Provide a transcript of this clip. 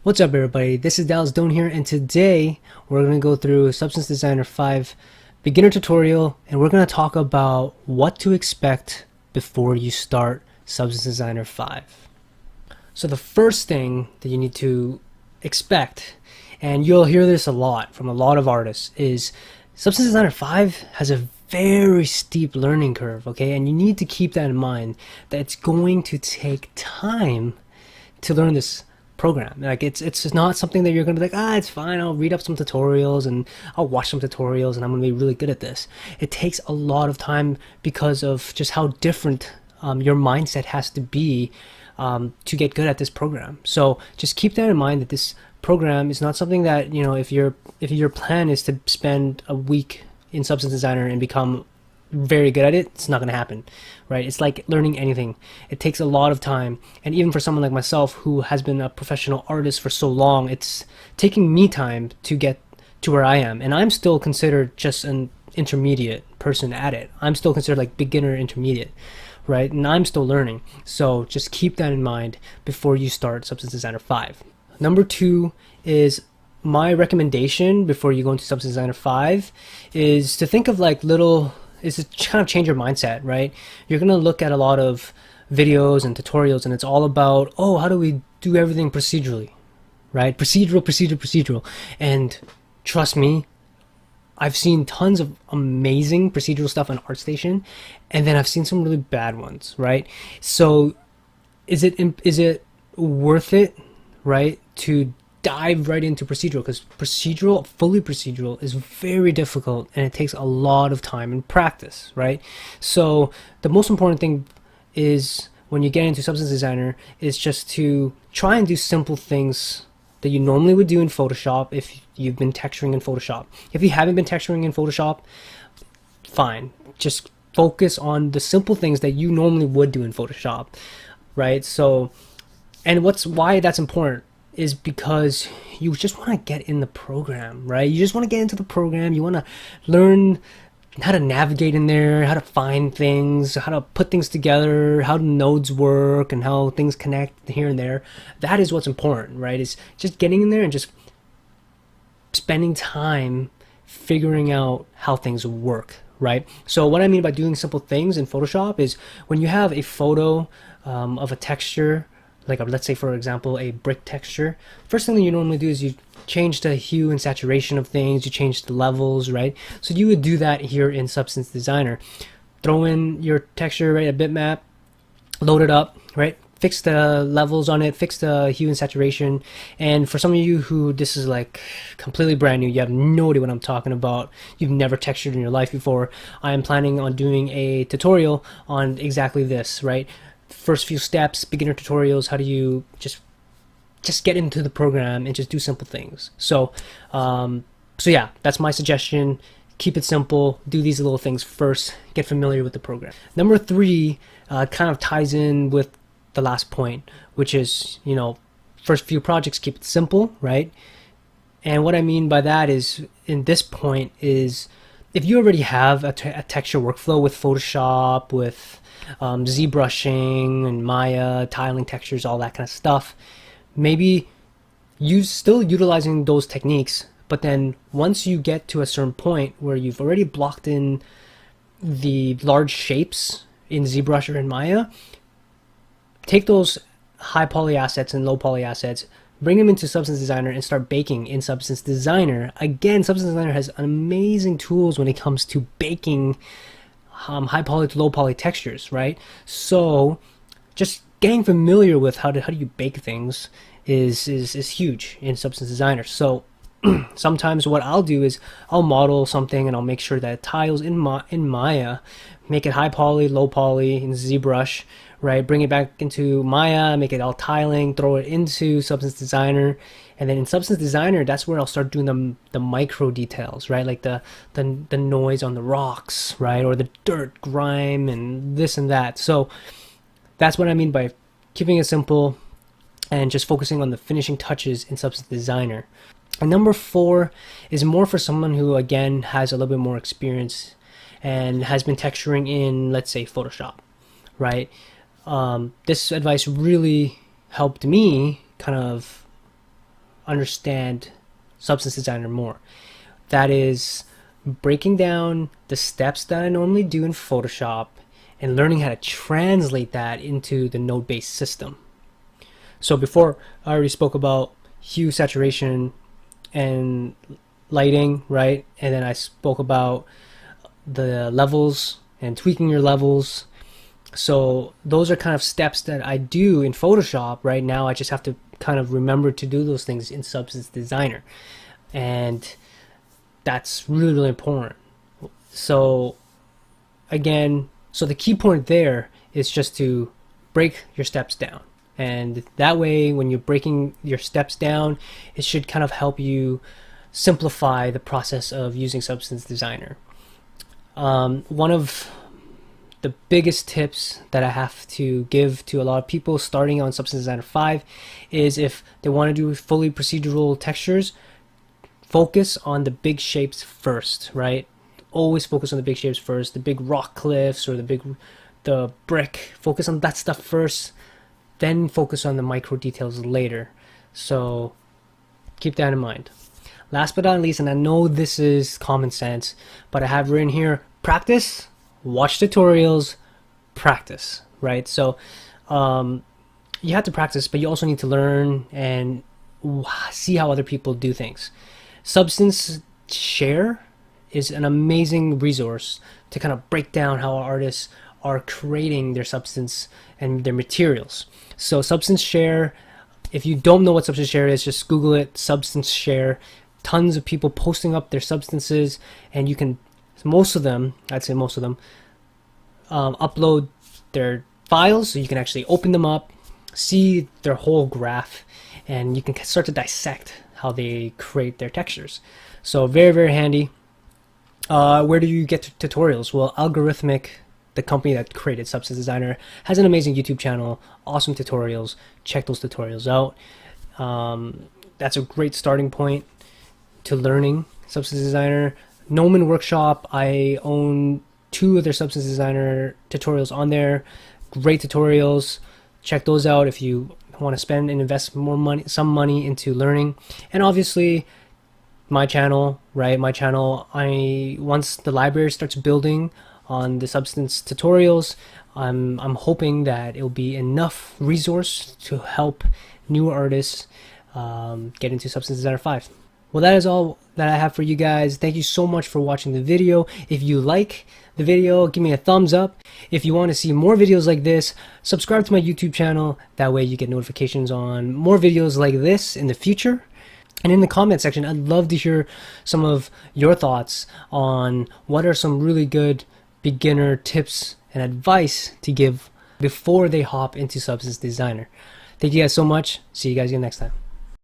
What's up, everybody? This is Dallas Doan here, and today we're going to go through Substance Designer 5 beginner tutorial, and we're going to talk about what to expect before you start Substance Designer 5. So the first thing that you need to expect, and you'll hear this a lot from a lot of artists, is Substance Designer 5 has a very steep learning curve, okay? And you need to keep that in mind, that it's going to take time to learn this program. Like it's not something that you're gonna be like, it's fine, I'll read up some tutorials and I'll watch some tutorials and I'm gonna be really good at this. It takes a lot of time because of just how different your mindset has to be to get good at this program. So just keep that in mind, that this program is not something that, you know, if your plan is to spend a week in Substance Designer and become very good at it, it's not going to happen, right? It's like learning anything. It takes a lot of time, and even for someone like myself who has been a professional artist for so long, it's taking me time to get to where I am, and I'm still considered just an intermediate person at it. I'm still considered like beginner intermediate, right? And I'm still learning. So just keep that in mind before you start Substance Designer 5. Number 2 is my recommendation before you go into Substance Designer 5 is to think of like is to kind of change your mindset, right? You're going to look at a lot of videos and tutorials, and it's all about, how do we do everything procedurally, right? Procedural. And trust me, I've seen tons of amazing procedural stuff on ArtStation, and then I've seen some really bad ones, right? So is it worth it, right, to dive right into procedural? Because fully procedural is very difficult, and it takes a lot of time and practice, right? So the most important thing is, when you get into Substance Designer, is just to try and do simple things that you normally would do in Photoshop if you've been texturing in Photoshop. If you haven't been texturing in Photoshop, fine. Just focus on the simple things that you normally would do in Photoshop, right? So, and why that's important is because you just want to get in the program, right? You just want to get into the program. You want to learn how to navigate in there, how to find things, how to put things together, how nodes work, and how things connect here and there. That is what's important, right? Is just getting in there and just spending time figuring out how things work, right? So what I mean by doing simple things in Photoshop is when you have a photo of a texture, like let's say for example a brick texture, first thing that you normally do is you change the hue and saturation of things, you change the levels, right? So you would do that here in Substance Designer. Throw in your texture, right, a bitmap, load it up, right, fix the levels on it, fix the hue and saturation. And for some of you who this is like completely brand new, you have no idea what I'm talking about, you've never textured in your life before, I am planning on doing a tutorial on exactly this, right? First few steps, beginner tutorials, how do you just get into the program and just do simple things. So yeah, that's my suggestion. Keep it simple, do these little things first, get familiar with the program. Number 3 kind of ties in with the last point, which is, first few projects, keep it simple, right? And what I mean by that is, in this point, is if you already have a texture workflow with Photoshop, with ZBrushing and Maya, tiling textures, all that kind of stuff, maybe you still utilizing those techniques, but then once you get to a certain point where you've already blocked in the large shapes in ZBrush or in Maya, take those high poly assets and low poly assets, bring them into Substance Designer and start baking in Substance Designer. Again, Substance Designer has amazing tools when it comes to baking high poly to low poly textures, right? So just getting familiar with how do you bake things is huge in Substance Designer. So sometimes what I'll do is I'll model something and I'll make sure that it tiles in Maya, make it high poly, low poly in ZBrush, right? Bring it back into Maya, make it all tiling, throw it into Substance Designer, and then in Substance Designer, that's where I'll start doing the micro details, right? Like the noise on the rocks, right? Or the dirt, grime, and this and that. So that's what I mean by keeping it simple and just focusing on the finishing touches in Substance Designer. And number 4 is more for someone who, again, has a little bit more experience and has been texturing in, let's say, Photoshop, right? This advice really helped me kind of understand Substance Designer more. That is breaking down the steps that I normally do in Photoshop and learning how to translate that into the node-based system. So before, I already spoke about hue, saturation, and lighting, right? And then I spoke about the levels and tweaking your levels. So those are kind of steps that I do in Photoshop. Right now I just have to kind of remember to do those things in Substance Designer, and that's really, really important. So again, so the key point there is just to break your steps down, and that way when you're breaking your steps down, it should kind of help you simplify the process of using Substance Designer. One of the biggest tips that I have to give to a lot of people starting on Substance Designer 5 is, if they want to do fully procedural textures, focus on the big shapes first, right? Always focus on the big shapes first, the big rock cliffs or the brick. Focus on that stuff first, then focus on the micro details later. So keep that in mind. Last but not least, and I know this is common sense, but I have written here, practice, watch tutorials, practice, right? So you have to practice, but you also need to learn and see how other people do things. Substance Share is an amazing resource to kind of break down how artists are creating their substance and their materials. So Substance Share, if you don't know what Substance Share is, just Google it, Substance Share. Tons of people posting up their substances, and you can, most of them, I'd say most of them, upload their files, so you can actually open them up, see their whole graph, and you can start to dissect how they create their textures. So very, very handy. Where do you get tutorials? Well, Algorithmic, the company that created Substance Designer, has an amazing YouTube channel, awesome tutorials. Check those tutorials out. That's a great starting point to learning Substance Designer. Nomen Workshop, I own 2 of their Substance Designer tutorials on there. Great tutorials. Check those out if you want to spend and invest some money into learning. And obviously my channel, right? My channel, once the library starts building on the Substance tutorials, I'm hoping that it'll be enough resource to help new artists get into Substance Designer 5. Well, that is all that I have for you guys. Thank you so much for watching the video. If you like the video, give me a thumbs up. If you want to see more videos like this, subscribe to my YouTube channel. That way you get notifications on more videos like this in the future. And in the comment section, I'd love to hear some of your thoughts on what are some really good beginner tips and advice to give before they hop into Substance Designer. Thank you guys so much. See you guys again next time.